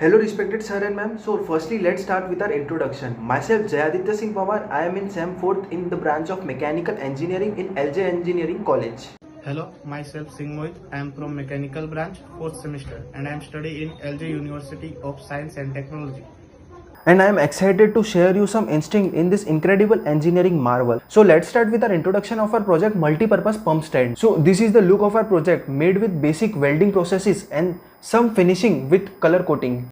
Hello respected sir and ma'am. So firstly let's start with our introduction. Myself Jayaditya Singh Pawar. I am in SEM 4th in the branch of Mechanical Engineering in LJ Engineering College. Hello, myself Singh Mohit. I am from Mechanical branch, 4th semester, and I am studying in LJ University of Science and Technology. And I am excited to share you some instinct in this incredible engineering marvel. So let's start with our introduction of our project multi-purpose pump stand. So this is the look of our project made with basic welding processes and some finishing with color coating.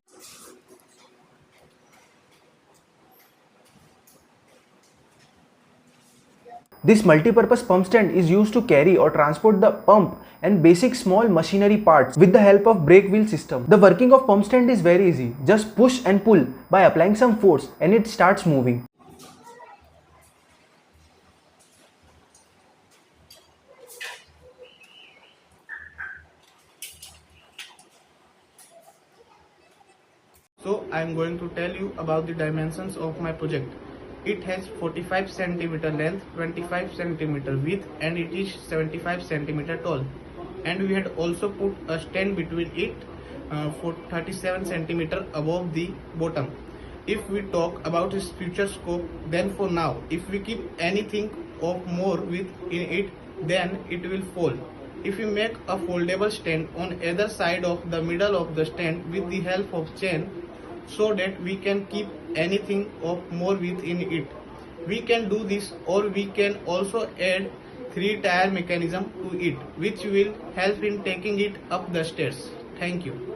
This multi-purpose pump stand is used to carry or transport the pump and basic small machinery parts with the help of brake wheel system. The working of pump stand is very easy. Just push and pull by applying some force and it starts moving. So I am going to tell you about the dimensions of my project. It has 45 cm length, 25 cm width, and it is 75 cm tall. And we had also put a stand between it for 37 cm above the bottom. If we talk about its future scope, then for now, if we keep anything of more width in it, then it will fall. If we make a foldable stand on either side of the middle of the stand with the help of chain, so that we can keep anything of more width in it. We can do this, or we can also add 3-tire mechanism to it, which will help in taking it up the stairs. Thank you.